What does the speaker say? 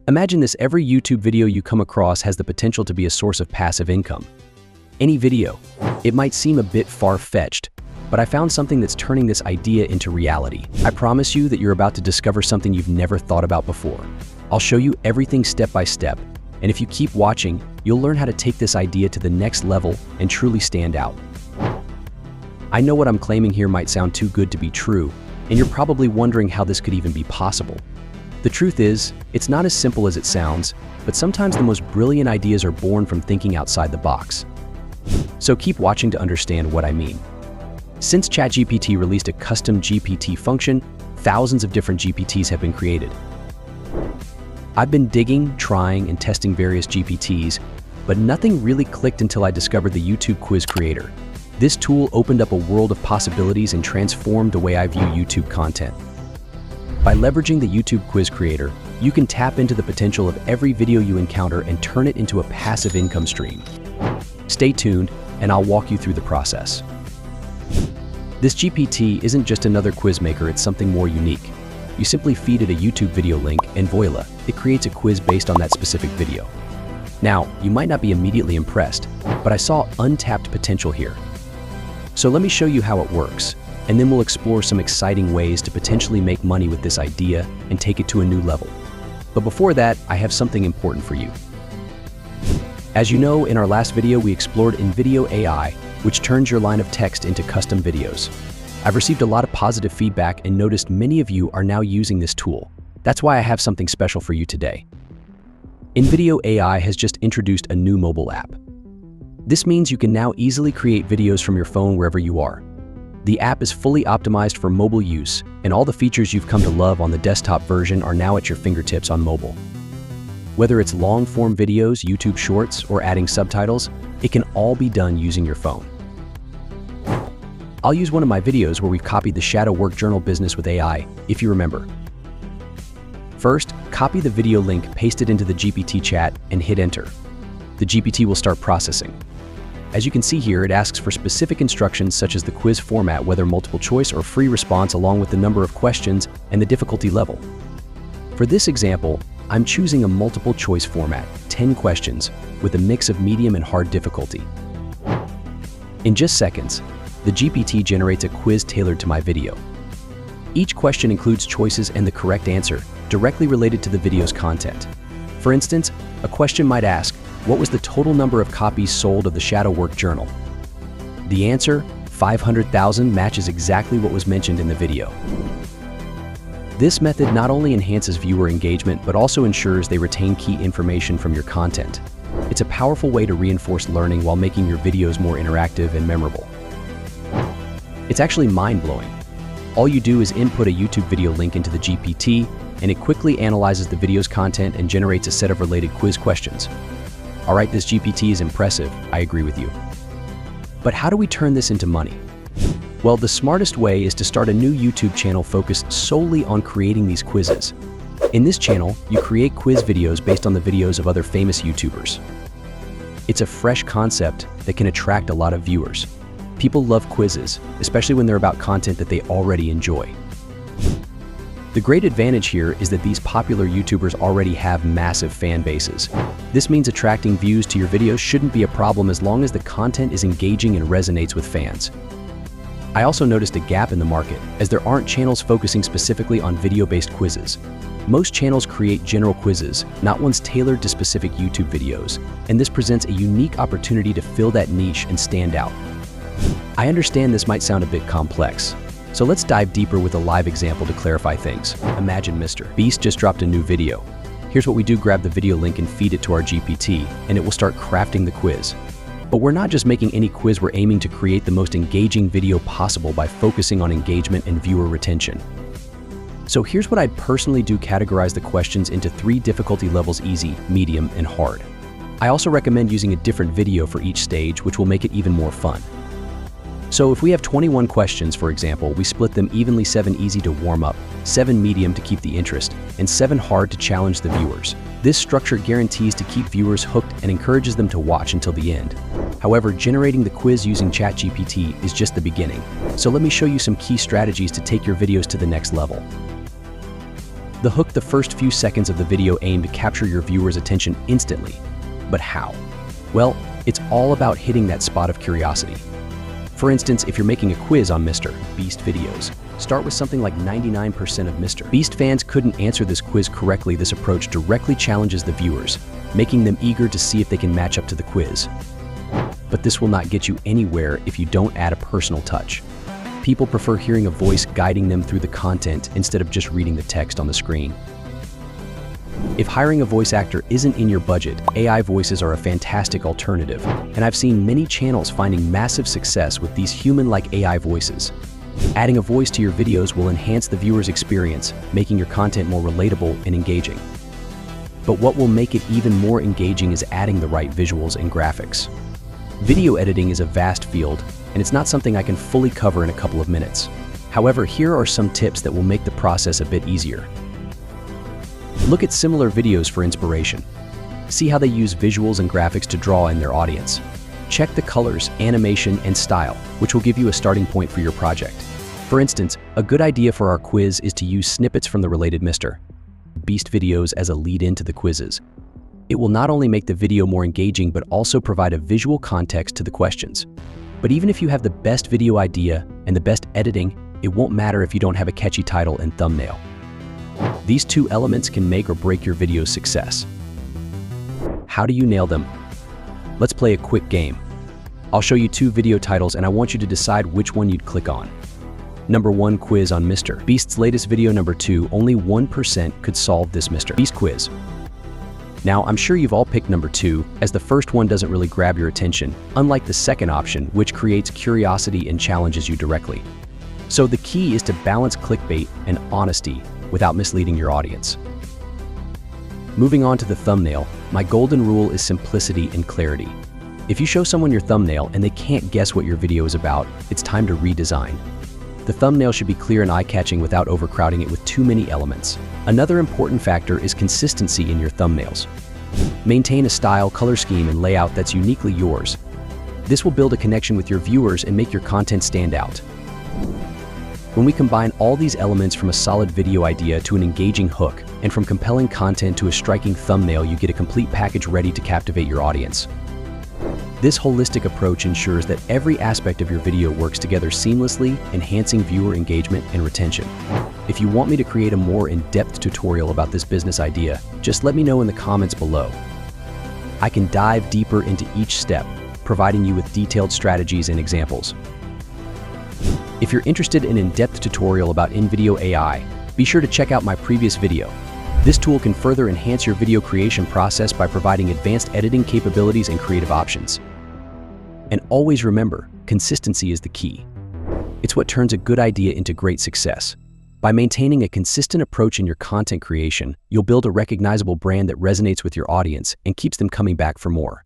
Imagine this: every YouTube video you come across has the potential to be a source of passive income. Any video. It might seem a bit far-fetched, but I found something that's turning this idea into reality. I promise you that you're about to discover something you've never thought about before. I'll show you everything step by step, and if you keep watching, you'll learn how to take this idea to the next level and truly stand out. I know what I'm claiming here might sound too good to be true, and you're probably wondering how this could even be possible. The truth is, it's not as simple as it sounds, but sometimes the most brilliant ideas are born from thinking outside the box. So keep watching to understand what I mean. Since ChatGPT released a custom GPT function, thousands of different GPTs have been created. I've been digging, trying, and testing various GPTs, but nothing really clicked until I discovered the YouTube Quiz Creator. This tool opened up a world of possibilities and transformed the way I view YouTube content. By leveraging the YouTube Quiz Creator, you can tap into the potential of every video you encounter and turn it into a passive income stream. Stay tuned, and I'll walk you through the process. This GPT isn't just another quiz maker, it's something more unique. You simply feed it a YouTube video link, and voila, it creates a quiz based on that specific video. Now, you might not be immediately impressed, but I saw untapped potential here. So let me show you how it works, and then we'll explore some exciting ways to potentially make money with this idea and take it to a new level. But before that, I have something important for you. As you know, in our last video, we explored InVideo AI, which turns your line of text into custom videos. I've received a lot of positive feedback and noticed many of you are now using this tool. That's why I have something special for you today. InVideo AI has just introduced a new mobile app. This means you can now easily create videos from your phone wherever you are. The app is fully optimized for mobile use, and all the features you've come to love on the desktop version are now at your fingertips on mobile. Whether it's long-form videos, YouTube Shorts, or adding subtitles, it can all be done using your phone. I'll use one of my videos where we've copied the shadow work journal business with AI, if you remember. First, copy the video link, paste it into the GPT chat, and hit enter. The GPT will start processing. As you can see here, it asks for specific instructions such as the quiz format, whether multiple choice or free response, along with the number of questions and the difficulty level. For this example, I'm choosing a multiple choice format, 10 questions, with a mix of medium and hard difficulty. In just seconds, the GPT generates a quiz tailored to my video. Each question includes choices and the correct answer, directly related to the video's content. For instance, a question might ask, what was the total number of copies sold of the Shadow Work Journal? The answer, 500,000, matches exactly what was mentioned in the video. This method not only enhances viewer engagement, but also ensures they retain key information from your content. It's a powerful way to reinforce learning while making your videos more interactive and memorable. It's actually mind-blowing. All you do is input a YouTube video link into the GPT, and it quickly analyzes the video's content and generates a set of related quiz questions. All right, this GPT is impressive, I agree with you. But how do we turn this into money? Well, the smartest way is to start a new YouTube channel focused solely on creating these quizzes. In this channel, you create quiz videos based on the videos of other famous YouTubers. It's a fresh concept that can attract a lot of viewers. People love quizzes, especially when they're about content that they already enjoy. The great advantage here is that these popular YouTubers already have massive fan bases. This means attracting views to your videos shouldn't be a problem as long as the content is engaging and resonates with fans. I also noticed a gap in the market, as there aren't channels focusing specifically on video-based quizzes. Most channels create general quizzes, not ones tailored to specific YouTube videos, and this presents a unique opportunity to fill that niche and stand out. I understand this might sound a bit complex, so let's dive deeper with a live example to clarify things. Imagine Mr. Beast just dropped a new video. Here's what we do: grab the video link and feed it to our GPT, and it will start crafting the quiz. But we're not just making any quiz, we're aiming to create the most engaging video possible by focusing on engagement and viewer retention. So here's what I'd personally do: categorize the questions into 3 difficulty levels: easy, medium, and hard. I also recommend using a different video for each stage, which will make it even more fun. So if we have 21 questions, for example, we split them evenly: 7 easy to warm up, 7 medium to keep the interest, and 7 hard to challenge the viewers. This structure guarantees to keep viewers hooked and encourages them to watch until the end. However, generating the quiz using ChatGPT is just the beginning. So let me show you some key strategies to take your videos to the next level. The hook the first few seconds of the video aim to capture your viewer's attention instantly. But how? Well, it's all about hitting that spot of curiosity. For instance, if you're making a quiz on Mr. Beast videos, start with something like 99% of Mr. Beast fans couldn't answer this quiz correctly. This approach directly challenges the viewers, making them eager to see if they can match up to the quiz. But this will not get you anywhere if you don't add a personal touch. People prefer hearing a voice guiding them through the content instead of just reading the text on the screen. If hiring a voice actor isn't in your budget, AI voices are a fantastic alternative, and I've seen many channels finding massive success with these human-like AI voices. Adding a voice to your videos will enhance the viewer's experience, making your content more relatable and engaging. But what will make it even more engaging is adding the right visuals and graphics. Video editing is a vast field, and it's not something I can fully cover in a couple of minutes. However, here are some tips that will make the process a bit easier. Look at similar videos for inspiration. See how they use visuals and graphics to draw in their audience. Check the colors, animation, and style, which will give you a starting point for your project. For instance, a good idea for our quiz is to use snippets from the related Mr. Beast videos as a lead-in to the quizzes. It will not only make the video more engaging, but also provide a visual context to the questions. But even if you have the best video idea and the best editing, it won't matter if you don't have a catchy title and thumbnail. These two elements can make or break your video's success. How do you nail them? Let's play a quick game. I'll show you two video titles and I want you to decide which one you'd click on. Number 1, quiz on Mr. Beast's latest video. Number 2, only 1% could solve this Mr. Beast quiz. Now, I'm sure you've all picked number 2, as the first one doesn't really grab your attention, unlike the second option, which creates curiosity and challenges you directly. So the key is to balance clickbait and honesty without misleading your audience. Moving on to the thumbnail, my golden rule is simplicity and clarity. If you show someone your thumbnail and they can't guess what your video is about, it's time to redesign. The thumbnail should be clear and eye-catching without overcrowding it with too many elements. Another important factor is consistency in your thumbnails. Maintain a style, color scheme, and layout that's uniquely yours. This will build a connection with your viewers and make your content stand out. When we combine all these elements, from a solid video idea to an engaging hook, and from compelling content to a striking thumbnail, you get a complete package ready to captivate your audience. This holistic approach ensures that every aspect of your video works together seamlessly, enhancing viewer engagement and retention. If you want me to create a more in-depth tutorial about this business idea, just let me know in the comments below. I can dive deeper into each step, providing you with detailed strategies and examples. If you're interested in an in-depth tutorial about InVideo AI, be sure to check out my previous video. This tool can further enhance your video creation process by providing advanced editing capabilities and creative options. And always remember, consistency is the key. It's what turns a good idea into great success. By maintaining a consistent approach in your content creation, you'll build a recognizable brand that resonates with your audience and keeps them coming back for more.